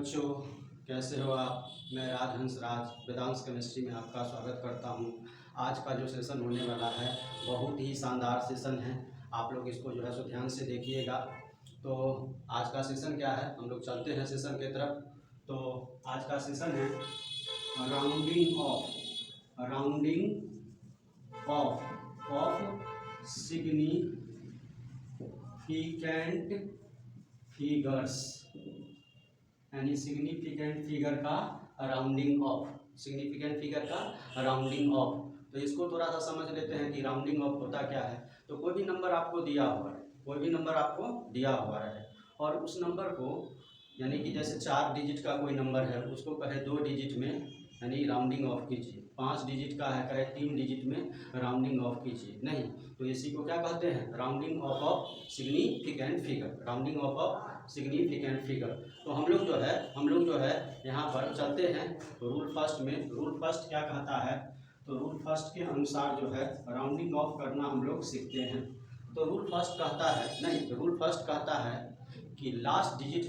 बच्चों, कैसे हो आप। मैं राजहंस वेदांश केमिस्ट्री में आपका स्वागत करता हूं। आज का जो सेशन होने वाला है बहुत ही शानदार सेशन है। आप लोग इसको जो है सो ध्यान से देखिएगा। तो आज का सेशन क्या है, हम लोग चलते हैं सेशन की तरफ। तो आज का सेशन है राउंडिंग ऑफ सिग्निफिकेंट फिगर्स, यानी सिग्निफिकेंट फिगर का राउंडिंग ऑफ, सिग्निफिकेंट फिगर का राउंडिंग ऑफ। तो इसको थोड़ा सा समझ लेते हैं कि राउंडिंग ऑफ होता क्या है। तो कोई भी नंबर आपको दिया हुआ है, कोई भी नंबर आपको दिया हुआ है और उस नंबर को, यानी कि जैसे 4 डिजिट का कोई नंबर है, उसको कहे 2 डिजिट में यानी राउंडिंग ऑफ कीजिए। 5 डिजिट का है, कहे 3 डिजिट में राउंडिंग ऑफ कीजिए। नहीं तो इसी को क्या कहते हैं, rounding off significant figure, rounding off significant figure. तो हम लोग जो है यहाँ पर चलते हैं। तो रूल फर्स्ट क्या कहता है, तो रूल फर्स्ट के अनुसार जो है राउंडिंग ऑफ करना हम लोग सीखते हैं। तो रूल फर्स्ट कहता है कि लास्ट डिजिट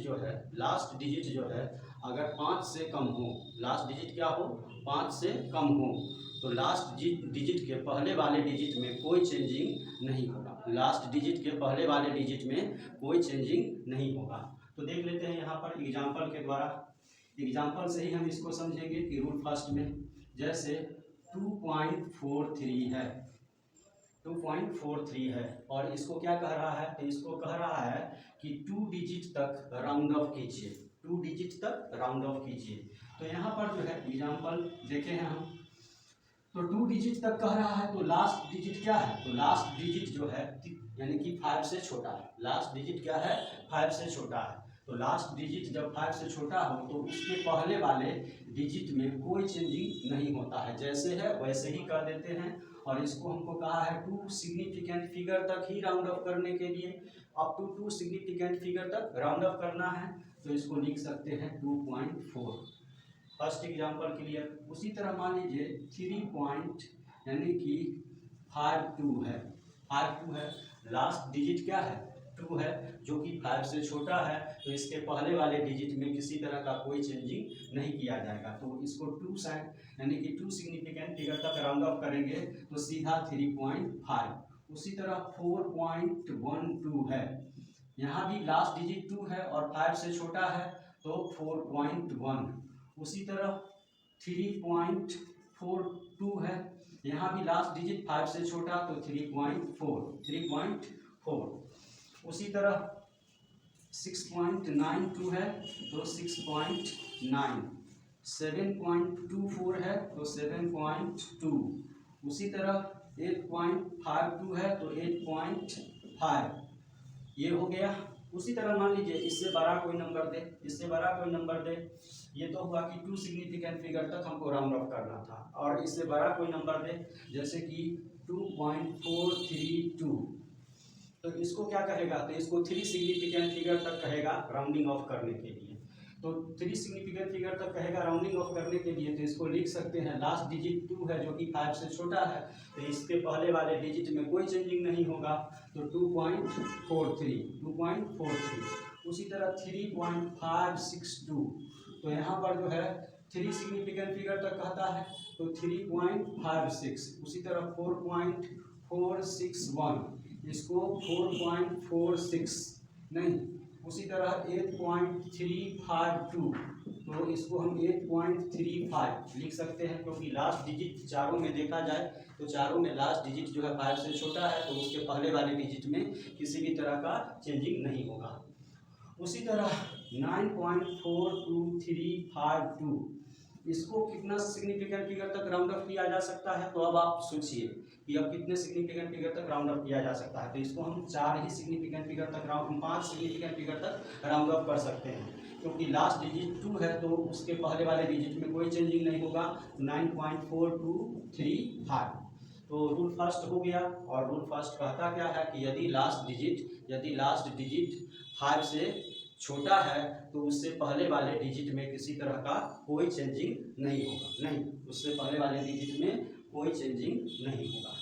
जो है अगर 5 से कम हो, लास्ट डिजिट क्या हो, 5 से कम हो, तो लास्ट डिजिट के पहले वाले डिजिट में कोई चेंजिंग नहीं होगा। लास्ट डिजिट के पहले वाले डिजिट में कोई चेंजिंग नहीं होगा। तो देख लेते हैं यहाँ पर एग्जाम्पल के द्वारा, एग्जाम्पल से ही हम इसको समझेंगे कि रूल फर्स्ट में जैसे 2.43 है, 2.43 है और इसको क्या कह रहा है, तो इसको कह रहा है कि 2 डिजिट तक राउंड ऑफ कीजिए, 2 डिजिट तक राउंड ऑफ कीजिए। तो यहाँ पर जो है एग्जाम्पल देखे हैं हम, तो 2 डिजिट तक कह रहा है। तो लास्ट डिजिट क्या है, तो लास्ट डिजिट जो है यानी कि 5 से छोटा है। लास्ट डिजिट क्या है, 5 से छोटा है। तो लास्ट डिजिट जब 5 से छोटा हो तो उसके पहले वाले डिजिट में कोई चेंजिंग नहीं होता है, जैसे है वैसे ही कर देते हैं। और इसको हमको कहा है 2 सिग्निफिकेंट फिगर तक ही राउंड ऑफ करने के लिए, अप टू 2 सिग्निफिकेंट फिगर तक राउंड ऑफ करना है। तो इसको लिख सकते हैं 2.4। First example clear. उसी तरह मान लीजिए 3 पॉइंट यानी कि 52 है, 52 है, लास्ट डिजिट क्या है, 2 है, जो कि 5 से छोटा है। तो इसके पहले वाले डिजिट में किसी तरह का कोई चेंजिंग नहीं किया जाएगा। तो इसको 2 साइन यानी कि 2 सिग्निफिकेंट फिगर तक राउंड ऑफ करेंगे तो सीधा 3.5। उसी तरह 4.12 है, यहाँ भी लास्ट डिजिट 2 है और 5 से छोटा है तो 4.1। उसी तरह 3.42 है, यहाँ भी लास्ट डिजिट 5 से छोटा तो 3.4। उसी तरह 6.92 है तो 6.9, 7.24 है तो 7.2। उसी तरह 8.52 है तो 8.5, ये हो गया। उसी तरह मान लीजिए इससे बड़ा कोई नंबर दे, ये तो हुआ कि 2 सिग्निफिकेंट फिगर तक हमको राउंड ऑफ करना था। और इससे बड़ा कोई नंबर दे जैसे कि 2.432, तो इसको क्या कहेगा, तो इसको 3 सिग्निफिकेंट फिगर तक कहेगा राउंडिंग ऑफ करने के लिए। तो 3 सिग्निफिकेंट फिगर तक कहेगा राउंडिंग ऑफ करने के लिए, तो इसको लिख सकते हैं लास्ट डिजिट 2 है जो कि 5 से छोटा है, तो इसके पहले वाले डिजिट में कोई चेंजिंग नहीं होगा। तो 2.43। उसी तरह 3.562, तो यहाँ पर जो है 3 सिग्निफिकेंट फिगर तक कहता है तो 3.56। उसी तरह 4.461, इसको 4.46 नहीं। उसी तरह 8.352, तो इसको हम 8.35 लिख सकते हैं, क्योंकि लास्ट डिजिट चारों में देखा जाए तो चारों में लास्ट डिजिट जो है 5 से छोटा है, तो उसके पहले वाले डिजिट में किसी भी तरह का चेंजिंग नहीं होगा। उसी तरह 9.42352, इसको कितना सिग्निफिकेंट फिगर तक राउंड ऑफ किया जा सकता है, तो अब आप सोचिए कि अब कितने सिग्निफिकेंट फिगर तक राउंड ऑफ किया जा सकता है। तो इसको हम 4 ही सिग्निफिकेंट फिगर तक 5 सिग्निफिकेंट फिगर तक राउंड ऑफ कर सकते हैं, क्योंकि लास्ट डिजिट 2 है तो उसके पहले वाले डिजिट में कोई चेंजिंग नहीं होगा। 9.4235, तो रूल फर्स्ट हो गया। और रूल फर्स्ट कहता क्या है कि यदि लास्ट डिजिट 5 से छोटा है तो उससे पहले वाले डिजिट में किसी तरह का कोई चेंजिंग नहीं होगा, उससे पहले वाले डिजिट में कोई चेंजिंग नहीं होगा।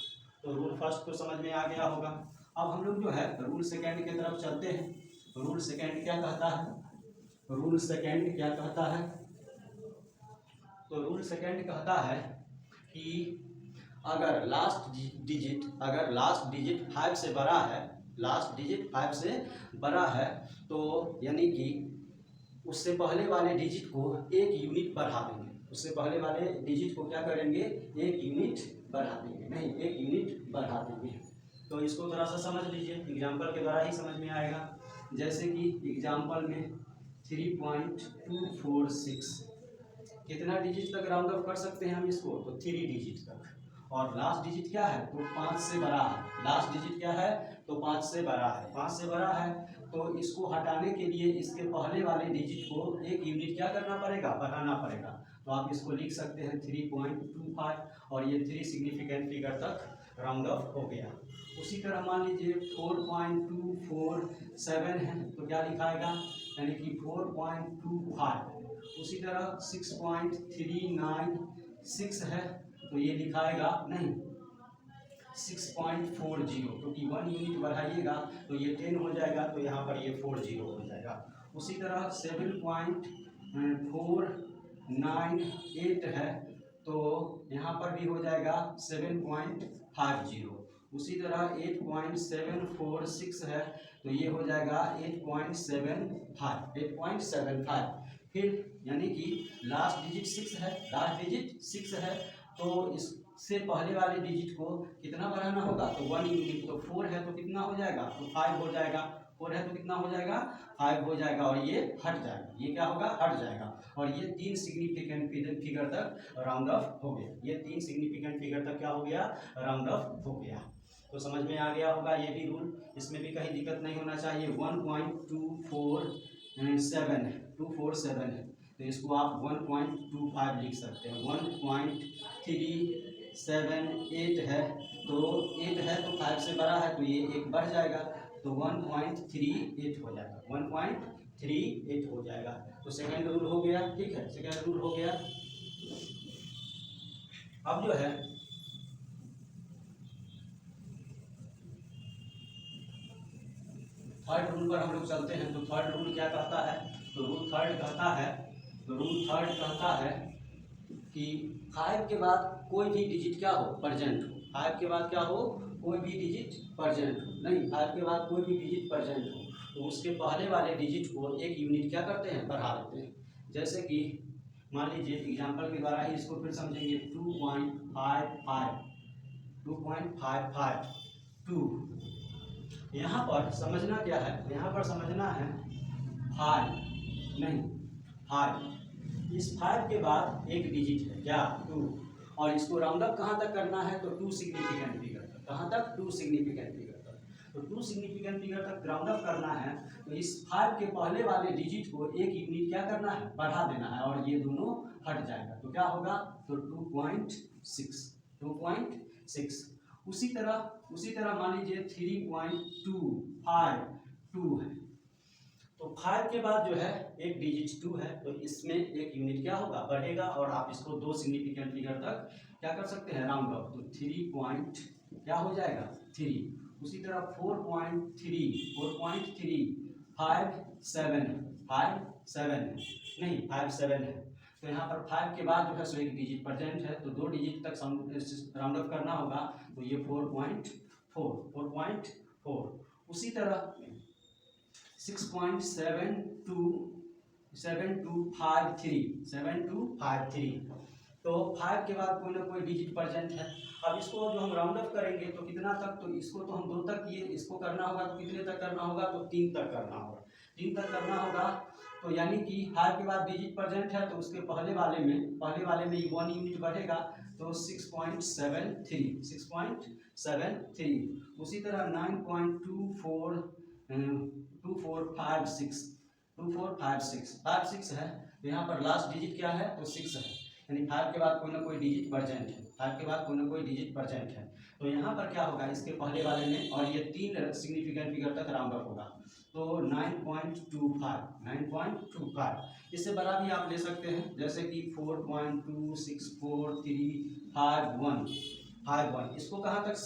तो रूल फर्स्ट तो समझ में आ गया होगा। अब हम लोग जो है रूल सेकेंड की तरफ चलते हैं। रूल सेकेंड क्या कहता है, रूल सेकेंड क्या कहता है? तो रूल सेकेंड कहता है कि अगर लास्ट डिजिट 5 से बड़ा है, लास्ट डिजिट 5 से बड़ा है, तो यानी कि उससे पहले वाले डिजिट को 1 यूनिट बढ़ा देंगे। उससे पहले वाले डिजिट को क्या करेंगे? 1 यूनिट बढ़ा देंगे, नहीं 1 यूनिट बढ़ा देंगे। तो इसको थोड़ा सा समझ लीजिए, एग्जाम्पल के द्वारा ही समझ में आएगा। जैसे कि एग्जाम्पल में 3.246 कितना डिजिट तक राउंड ऑफ कर सकते हैं हम इसको? तो 3 डिजिट तक। और लास्ट डिजिट क्या है? तो 5 से बड़ा है। लास्ट डिजिट क्या है? तो 5 से बड़ा है। 5 से बड़ा है तो इसको हटाने के लिए इसके पहले वाले डिजिट को 1 यूनिट क्या करना पड़ेगा? बढ़ाना पड़ेगा। तो आप इसको लिख सकते हैं 3.25 और ये 3 सिग्निफिकेंट फिगर तक राउंड ऑफ हो गया। उसी तरह मान लीजिए 4.247 है तो क्या लिखाएगा? यानी कि 4.25। उसी तरह 6.396 है तो ये लिखाएगा नहीं 6.40, क्योंकि 1 यूनिट बढ़ाइएगा तो ये 10 हो जाएगा, तो यहाँ पर ये 40 हो जाएगा। उसी तरह 7.498 है तो यहाँ पर भी हो जाएगा 7.50। उसी तरह 8.746 है तो ये हो जाएगा 8.75। फिर यानी कि लास्ट डिजिट 6 है, तो इससे पहले वाले डिजिट को कितना बढ़ाना होगा? तो 1 यूनिट। तो 4 है तो कितना हो जाएगा? तो 5 हो जाएगा। 4 है तो कितना हो जाएगा? 5 हो जाएगा और ये हट जाएगा। ये क्या होगा? हट जाएगा। और ये 3 सिग्निफिकेंट फिगर तक राउंड ऑफ हो गया। ये 3 सिग्निफिकेंट फिगर तक क्या हो गया? राउंड ऑफ हो गया। तो समझ में आ गया होगा ये भी रूल, इसमें भी कहीं दिक्कत नहीं होना चाहिए। 1.247 है तो इसको आप 1.25 लिख सकते हैं। 1.378 है तो 8 है तो 5 से बड़ा है तो ये 1 बढ़ जाएगा तो 1.38 हो जाएगा। 1.38 हो जाएगा। तो सेकेंड रूल हो गया। ठीक है, सेकेंड रूल हो गया। अब जो है थर्ड रूल पर हम लोग चलते हैं। तो थर्ड रूल क्या कहता है? तो रूल थर्ड कहता है कि 5 के बाद कोई भी डिजिट क्या हो? प्रेजेंट हो। 5 के बाद क्या हो? कोई भी डिजिट प्रेजेंट हो। नहीं, 5 के बाद कोई भी डिजिट प्रेजेंट हो तो उसके पहले वाले डिजिट को 1 यूनिट क्या करते हैं? बढ़ा देते हैं। जैसे कि मान लीजिए एग्जाम्पल के द्वारा ही इसको फिर समझेंगे। 2.55 यहाँ पर समझना क्या है? यहाँ पर समझना है 5 इस 5 के बाद एक डिजिट है क्या? 2। और इसको राउंड अप कहाँ तक करना है? तो 2 सिग्निफिकेंट फिगर तक। कहाँ तक? 2 सिग्निफिकेंट फिगर तक। तो 2 सिग्निफिकेंट फिगर तक राउंड अप करना है तो इस 5 के पहले वाले डिजिट को 1 यूनिट क्या करना है? बढ़ा देना है और ये दोनों हट जाएगा तो क्या होगा? तो 2.6। उसी तरह मान लीजिए 3.252 है तो 5 के बाद जो है एक डिजिट 2 है तो इसमें 1 यूनिट क्या होगा? बढ़ेगा और आप इसको 2 सिग्निफिकेंट फिगर तक क्या कर सकते हैं? Round of. तो 3 हो जाएगा 3। उसी तरह 57 है तो यहाँ पर 5 के बाद जो है सो एक डिजिट प्रेजेंट है तो 2 डिजिट तक राउंड ऑफ करना होगा तो ये 4.4। उसी तरह 6.7253 तो 5 के बाद कोई ना कोई डिजिट प्रेजेंट है। अब इसको जो हम राउंड ऑफ करेंगे तो कितना तक? तो इसको तो हम 2 तक किए, इसको करना होगा तो कितने तक करना होगा? तो 3 तक करना होगा। 3 तक करना होगा तो यानी कि 5 के बाद डिजिट प्रेजेंट है तो उसके पहले वाले में 1 यूनिट बढ़ेगा तो 6.73। उसी तरह 9.2456 है तो यहाँ पर लास्ट डिजिट क्या है? तो 6 है। यानी 5 के बाद कोई ना कोई डिजिट प्रेजेंट है। 5 के बाद कोई ना कोई डिजिट प्रेजेंट है तो यहाँ पर क्या होगा? इसके पहले वाले में और ये 3 सिग्निफिकेंट फिगर तक राउंड ऑफ होगा तो 9.25। इससे बड़ा भी आप ले सकते हैं जैसे कि 4.264351 5 1, इसको कहाँ तक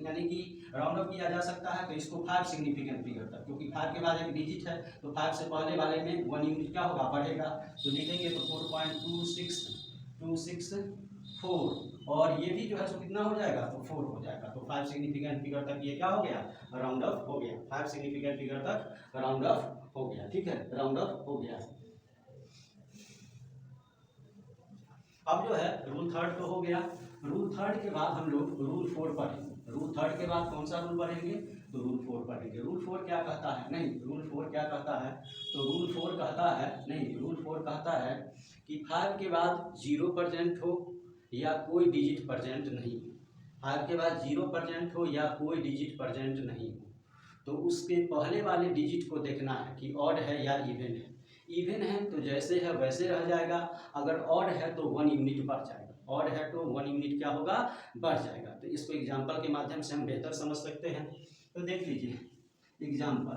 यानी कि राउंड अप किया जा सकता है, तो इसको 5 सिग्निफिकेंट फिगर तक, क्योंकि 5 के बाद एक डिजिट है तो 5 से पहले वाले में 1 यूनिट क्या होगा, बढ़ेगा। तो लिखेंगे तो 4.264 और ये भी जो है सो कितना हो जाएगा, तो 4 हो जाएगा। तो 5 सिग्निफिकेंट फिगर तक ये क्या हो गया, राउंड अप हो गया। 5 सिग्निफिकेंट फिगर तक राउंड अप हो गया, ठीक है, राउंड अप हो गया। अब जो है रूल थर्ड तो हो गया। रूल थर्ड के बाद हम लोग रूल 4 पढ़ेंगे। रूल थर्ड के बाद कौन सा रूल पढ़ेंगे, तो रूल 4 पढ़ेंगे। रूल 4 क्या कहता है, नहीं रूल 4 क्या कहता है, तो रूल 4 कहता है, नहीं रूल 4 कहता है कि 5 के बाद 0% हो या कोई डिजिट प्रेजेंट नहीं, 5 के बाद 0% हो या कोई डिजिट प्रेजेंट नहीं हो, तो उसके पहले वाले डिजिट को देखना है कि ऑड है या इवन है। इवन है तो जैसे है वैसे रह जाएगा, अगर ऑड है तो 1 यूनिट बढ़ जाएगा, ऑड है तो 1 यूनिट क्या होगा, बढ़ जाएगा। तो इसको एग्जांपल के माध्यम से हम बेहतर समझ सकते हैं। तो देख लीजिए एग्जांपल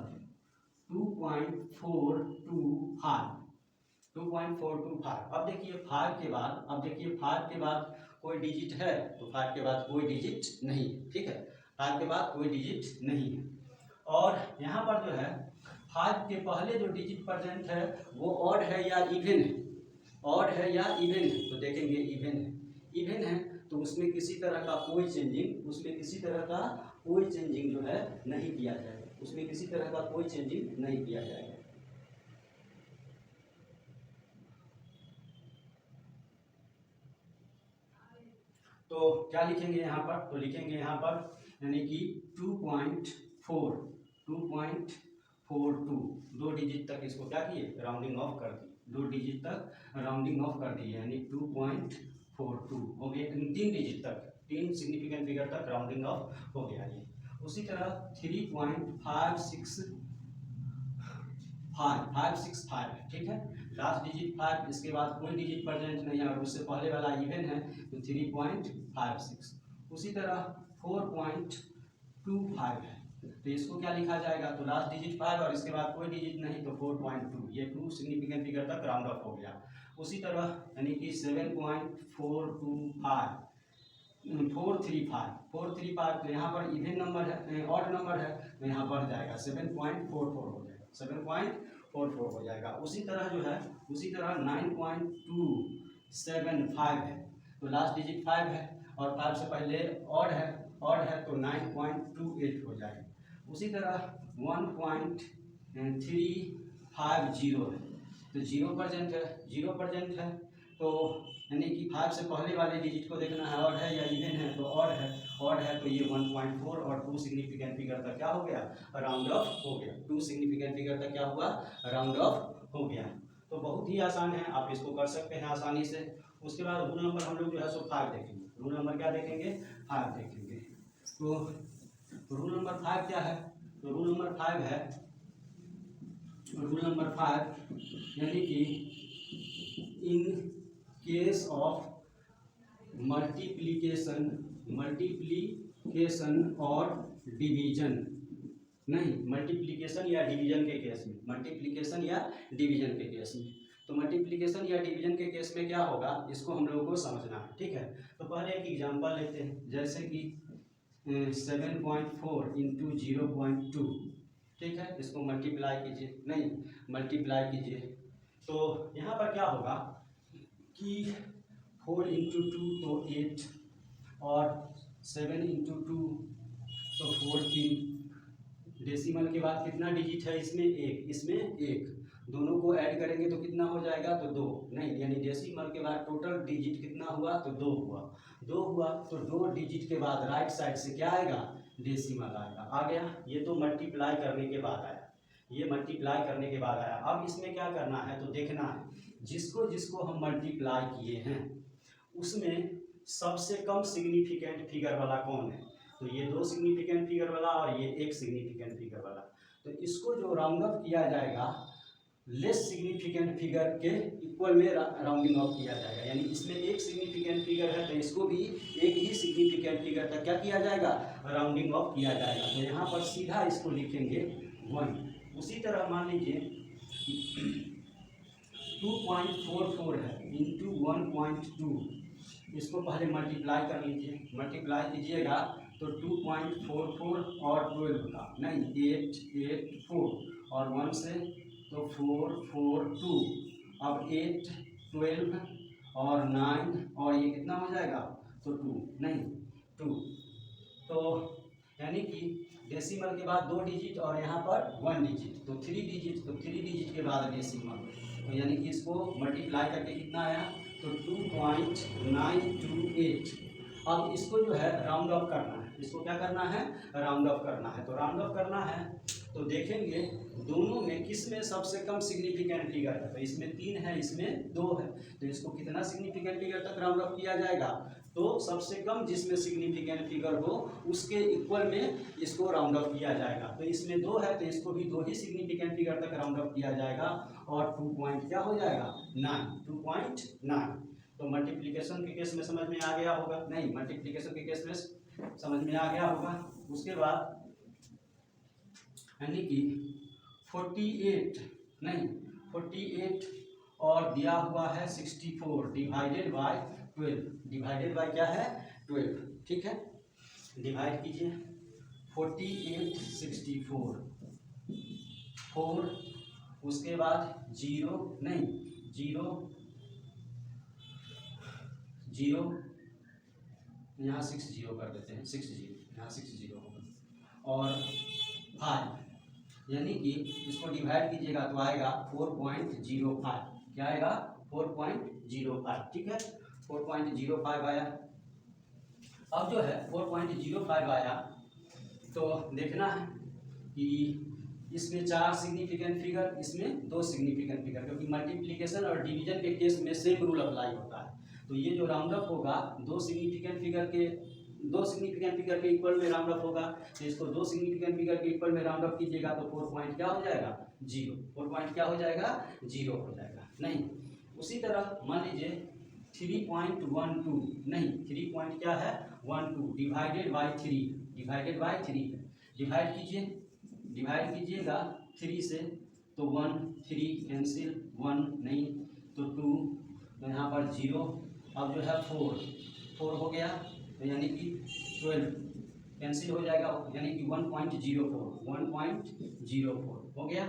2.425। अब देखिए 5 के बाद, अब देखिए 5 के बाद कोई डिजिट है, तो 5 के बाद कोई डिजिट नहीं, ठीक है, 5 के बाद कोई डिजिट नहीं है। और यहाँ पर जो है 5 के पहले जो डिजिट प्रेजेंट है वो ऑड है या इवन है, ऑड है या इवन है, तो देखेंगे इवन है। इवन है तो उसमें किसी तरह का कोई चेंजिंग, उसमें किसी तरह का कोई चेंजिंग जो है नहीं किया जाएगा, उसमें किसी तरह का कोई चेंजिंग नहीं किया जाएगा। तो क्या लिखेंगे यहाँ पर, तो लिखेंगे यहाँ पर यानी कि 2.42 दो डिजिट तक इसको क्या किए, राउंडिंग ऑफ कर दी, 2 डिजिट तक राउंडिंग ऑफ कर दी, यानी 2.42 हो गया। 3 डिजिट तक, 3 सिग्निफिकेंट फिगर तक राउंडिंग ऑफ हो गया ये। उसी तरह 3.565 है, ठीक है, लास्ट डिजिट 5, इसके बाद कोई डिजिट प्रेजेंट नहीं है और उससे पहले वाला इवन है तो 3.56। उसी तरह 4.25 है, तो इसको क्या लिखा जाएगा, तो लास्ट डिजिट 5 और इसके बाद कोई डिजिट नहीं तो 4.2, ये 2 सिग्निफिकेंट फिगर तक राउंड ऑफ हो गया। उसी तरह यानी कि 435 तो यहाँ पर इवन नंबर है, ऑड नंबर है, तो यहाँ बढ़ जाएगा 7.44 हो जाएगा, 7.44 हो जाएगा। उसी तरह जो है, उसी तरह 9.275 है, तो लास्ट डिजिट 5 है और 5 से पहले ऑड है, तो 9.28 हो जाएगा। उसी तरह 1.350 है, तो 0% है, तो यानी कि 5 से पहले वाले डिजिट को देखना है, ऑड है या इवन है, तो ऑड है तो ये 1.4 और 2 सिग्निफिकेंट फिगर तक क्या हो गया, राउंड ऑफ हो गया। 2 सिग्निफिकेंट फिगर तक क्या हुआ, राउंड ऑफ हो गया। तो बहुत ही आसान है, आप इसको कर सकते हैं आसानी से। उसके बाद रूल नंबर हम लोग जो है सो 5 देखेंगे। रूल नंबर क्या देखेंगे, 5 देखेंगे। तो रूल नंबर 5 क्या है, तो रूल नंबर 5 है, रूल नंबर 5 यानी कि इन केस ऑफ मल्टीप्लिकेशन और डिवीजन, नहीं मल्टीप्लिकेशन या डिवीजन के केस में, मल्टीप्लिकेशन या डिवीजन के केस में, तो मल्टीप्लिकेशन या डिवीजन के केस में क्या होगा, इसको हम लोगों को समझना है, ठीक है। तो पहले एक एग्जांपल लेते हैं, जैसे कि 7.4 इंटू 0.2, ठीक है, इसको मल्टीप्लाई कीजिए, नहीं मल्टीप्लाई कीजिए, तो यहाँ पर क्या होगा कि 4 इंटू 2 तो 8 और 7 इंटू 2 तो 14, डेसिमल के बाद कितना डिजिट है इसमें, इसमें 1, दोनों को ऐड करेंगे तो कितना हो जाएगा, तो 2, नहीं यानी डेसिमल के बाद टोटल डिजिट कितना हुआ, तो 2 हुआ, तो 2 डिजिट के बाद राइट साइड से क्या आएगा, डेसिमल आएगा, आ गया। ये तो मल्टीप्लाई करने के बाद आया, ये मल्टीप्लाई करने के बाद आया। अब इसमें क्या करना है, तो देखना है जिसको जिसको हम मल्टीप्लाई किए हैं उसमें सबसे कम सिग्निफिकेंट फिगर वाला कौन है, तो ये 2 सिग्निफिकेंट फिगर वाला और ये 1 सिग्निफिकेंट फिगर वाला, तो इसको जो राउंड अप किया जाएगा लेस सिग्निफिकेंट फिगर के इक्वल में राउंडिंग ऑफ किया जाएगा, यानी इसमें 1 सिग्निफिकेंट फिगर है तो इसको भी 1 ही सिग्निफिकेंट फिगर तक क्या किया जाएगा, राउंडिंग ऑफ किया जाएगा। तो यहाँ पर सीधा इसको लिखेंगे 1। उसी तरह मान लीजिए 2.44 है इंटू 1.2, इसको पहले मल्टीप्लाई कर लीजिए, मल्टीप्लाई कीजिएगा तो 2.44 और 12 का, नहीं 884 और 1 से तो 442, अब 8 12 और 9 और ये कितना हो जाएगा तो 2, नहीं 2, तो यानी कि डेसिमल के बाद 2 डिजिट और यहाँ पर 1 डिजिट, तो 3 डिजिट, तो 3 डिजिट के बाद डेसिमल, तो यानी कि इसको मल्टीप्लाई करके कितना आया तो 2.928। अब इसको जो है राउंड ऑफ करना है, इसको क्या करना है राउंड ऑफ करना है, तो राउंड ऑफ करना है तो देखेंगे दोनों में किस में सबसे कम सिग्निफिकेंट फिगर है, तो इसमें 3 है, इसमें 2 है, तो इसको कितना सिग्निफिकेंट फिगर तक राउंड ऑफ किया जाएगा, तो सबसे कम जिसमें सिग्निफिकेंट फिगर हो उसके इक्वल में इसको राउंड ऑफ किया जाएगा, तो इसमें 2 है तो इसको भी 2 ही सिग्निफिकेंट फिगर तक राउंड ऑफ किया जाएगा और 2 पॉइंट क्या हो जाएगा 9, 2.9। तो मल्टीप्लिकेशन के केस में समझ में आ गया होगा, नहीं मल्टीप्लिकेशन के केस में समझ में आ गया होगा। उसके बाद यानी कि 48 नहीं 48 और दिया हुआ है 64 डिवाइडेड बाय 12, डिवाइडेड बाय क्या है 12, ठीक है, डिवाइड कीजिए 48 64 4, उसके बाद 0 नहीं 0 0 यहाँ 60 कर देते हैं, 60 यहाँ 60 होगा और 5, यानी कि इसको डिवाइड कीजिएगा तो आएगा 4.05, क्या आएगा 4.05, ठीक है 4.05 आया। अब जो है 4.05 आया तो देखना है कि इसमें 4 सिग्निफिकेंट फिगर, इसमें 2 सिग्निफिकेंट फिगर, क्योंकि मल्टीप्लिकेशन और डिवीजन के केस में सेम रूल अप्लाई होता है, तो ये जो राउंड अप होगा 2 सिग्निफिकेंट फिगर के इक्वल में राउंड अप होगा, तो इसको 2 सिग्निफिकेंट फिगर के इक्वल में राउंड अप कीजिएगा तो 4 पॉइंट क्या हो जाएगा 0, 4 पॉइंट क्या हो जाएगा 0 हो जाएगा, नहीं। उसी तरह मान लीजिए 3.12 नहीं 3 पॉइंट क्या है 12 divided by 3, divided by 3 divide कीजिए, डिवाइड कीजिएगा 3 से तो 1 3 कैंसिल 1 नहीं तो 2, तो यहाँ पर 0, अब जो है 4 हो गया तो यानी कि 12 कैंसिल हो जाएगा, यानी कि 1.04 हो गया।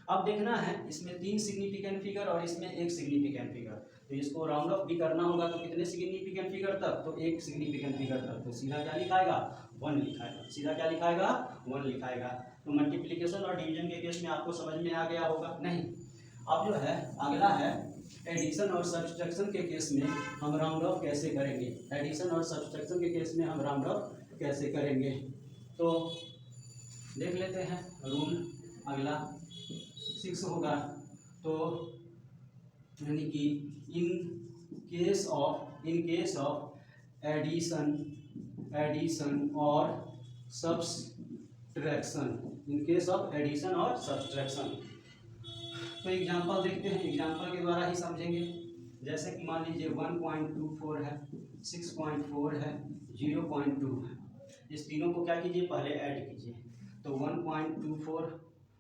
अब देखना है इसमें 3 सिग्निफिकेंट फिगर और इसमें 1 सिग्निफिकेंट फिगर, तो इसको राउंड ऑफ भी करना होगा, तो कितने सिग्निफिकेंट फिगर तक तो 1 सिग्निफिकेंट फिगर तक, तो सीधा क्या लिखाएगा 1 लिखाएगा, सीधा क्या लिखाएगा 1 लिखाएगा। तो मल्टीप्लिकेशन और डिवीजन के केस में आपको समझ में आ गया होगा, नहीं। अब जो है अगला है एडिशन और सब्सट्रैक्शन के केस में हम राउंड ऑफ कैसे करेंगे, एडिशन और सब्सट्रैक्शन के केस में हम राउंड ऑफ कैसे करेंगे, तो देख लेते हैं रूल। अगला 6 होगा, तो यानी कि इन केस ऑफ एडिशन और subtraction, in case of addition और सब्सट्रैक्शन, तो एग्जांपल देखते हैं, एग्जांपल के द्वारा ही समझेंगे। जैसे कि मान लीजिए 1.24 है, 6.4 है, 0.2 है, इस तीनों को क्या कीजिए पहले ऐड कीजिए, तो 1.24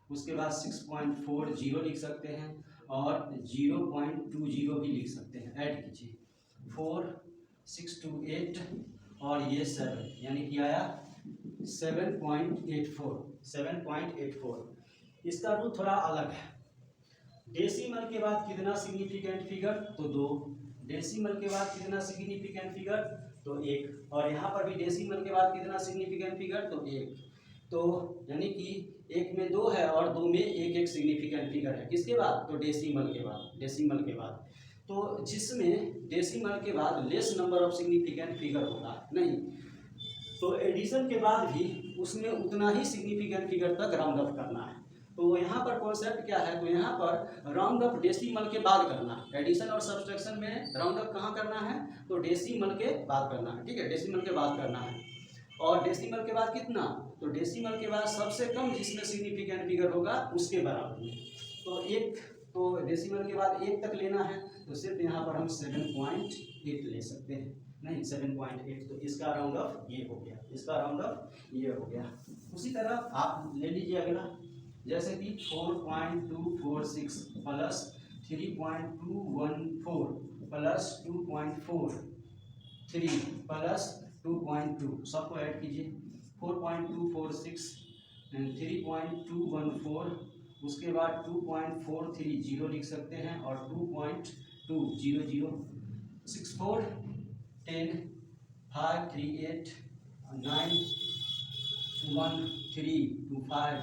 उसके बाद 6.40 लिख सकते हैं और 0.20 भी लिख सकते हैं, ऐड कीजिए 4 6 2 8 और ये 7, यानी कि आया 7.84। इसका रूल थोड़ा अलग है। डेसिमल के बाद कितना सिग्निफिकेंट फिगर तो 2, डेसिमल के बाद कितना सिग्निफिकेंट फिगर तो 1, और यहाँ पर भी डेसिमल के बाद कितना सिग्निफिकेंट फिगर तो 1, तो यानी कि 1 में 2 है और 2 में 1 सिग्निफिकेंट फिगर है, किसके बाद तो डेसिमल के बाद, तो जिसमें डेसिमल के बाद less number of significant figure होगा, नहीं तो एडिशन के बाद भी उसमें उतना ही सिग्निफिकेंट फिगर तक राउंड ऑफ करना है। तो यहाँ पर कॉन्सेप्ट क्या है, तो यहाँ पर राउंड ऑफ डेसिमल के बाद करना है। एडिशन और सब्सट्रैक्शन में राउंड ऑफ कहाँ करना है, तो डेसिमल के बाद करना है, ठीक है, डेसिमल के बाद करना है। और डेसिमल के बाद कितना, तो डेसिमल के बाद सबसे कम जिसमें सिग्निफिकेंट फिगर होगा उसके बराबर में, तो 1, तो डेसिमल के बाद 1 तक लेना है, तो सिर्फ यहाँ पर हम 7.8 ले सकते हैं, नहीं 7.8, तो इसका राउंड ऑफ ये हो गया, इसका राउंड ऑफ ये हो गया। उसी तरह आप ले लीजिए अगला, जैसे कि 4.246 प्लस 3.214 प्लस 2.4 3 प्लस 2.2 सबको ऐड कीजिए 4.246 3.214 उसके बाद 2.430 लिख सकते हैं और 2.200 64 10 5 3 8 9 1 3 2 5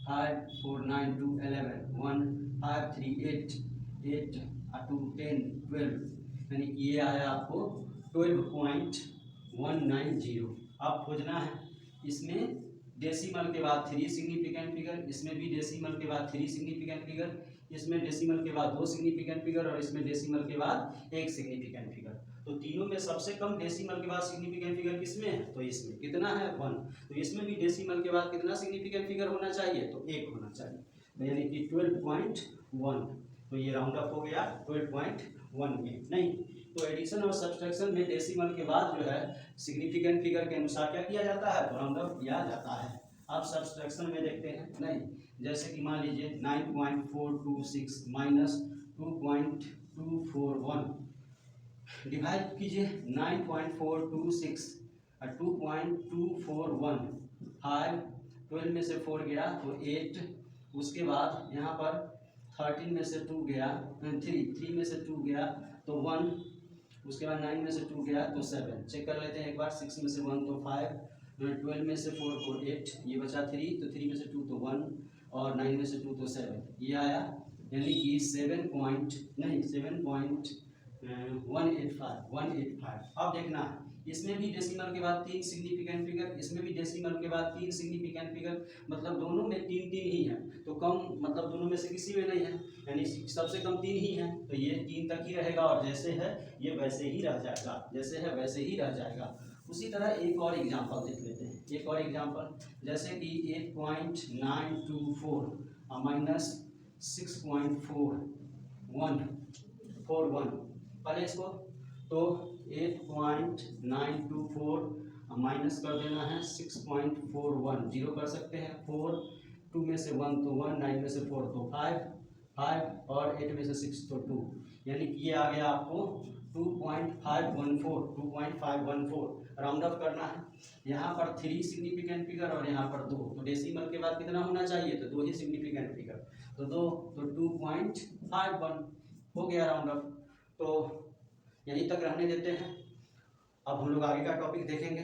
5 4 9 2 11 1 5 3 8 8 2 10 12 यानी ये आया आपको 12.190। अब खोजना है इसमें डेसिमल के बाद 3 सिग्निफिकेंट फिगर, इसमें भी डेसिमल के बाद 3 सिग्निफिकेंट फिगर, इसमें डेसिमल के बाद 2 सिग्निफिकेंट फिगर और इसमें डेसिमल के बाद 1 सिग्निफिकेंट फिगर। तो तीनों में सबसे कम डेसिमल के बाद सिग्निफिकेंट फिगर किसमें है? तो इसमें कितना है 1। तो इसमें भी डेसिमल के बाद कितना सिग्निफिकेंट फिगर होना चाहिए? तो 1 होना चाहिए, यानी कि 12.1। तो ये राउंड अप हो गया 12.1 में। नहीं तो एडिशन और सब्सट्रैक्शन में डेसिमल के बाद जो है सिग्निफिकेंट फिगर के अनुसार क्या किया जाता है? तो राउंड अप किया जाता है। अब सब्सट्रैक्शन में देखते हैं। नहीं जैसे कि मान लीजिए 9.426 माइनस 2.241 डिवाइड कीजिए 9.426 और 2.241 5 12 में से 4 गया तो 8, उसके बाद यहाँ पर 13 में से 2 गया 3 में से 2 गया तो 1, उसके बाद 9 में से 2 गया तो 7। चेक कर लेते हैं एक बार। 6 में से 1 तो 5, 12 में से 4 तो 8, ये बचा 3 तो 3 में से 2 तो 1 और 9 में से 2 तो 7, ये आया यानी कि 185। अब देखना है इसमें भी डेसिमल के बाद 3 सिग्निफिकेंट फिगर, इसमें भी डेसिमल के बाद 3 सिग्निफिकेंट फिगर, मतलब दोनों में 3 ही है। तो कम मतलब दोनों में से किसी में नहीं है, यानी सबसे कम 3 ही है। तो ये 3 तक ही रहेगा और जैसे है ये वैसे ही रह जाएगा, जैसे है वैसे ही रह जाएगा। उसी तरह एक और एग्जांपल देख लेते हैं। एक और एग्जांपल जैसे कि 8.924 माइनस 6.41 पहले इसको तो 8.924 माइनस कर देना है 6.41, जीरो कर सकते हैं। 4 2 में से 1 तो 1, 9 में से 4 तो 5 और 8 में से 6 तो 2, यानी कि ये आ गया आपको 2.514 राउंड अप करना है। यहाँ पर 3 सिग्निफिकेंट फिगर और यहाँ पर 2, तो डेसिमल के बाद कितना होना चाहिए? तो 2 ही सिग्निफिकेंट फिगर, तो 2 तो 2.51 हो गया राउंड अप। तो यहीं तक रहने देते हैं। अब हम लोग आगे का टॉपिक देखेंगे।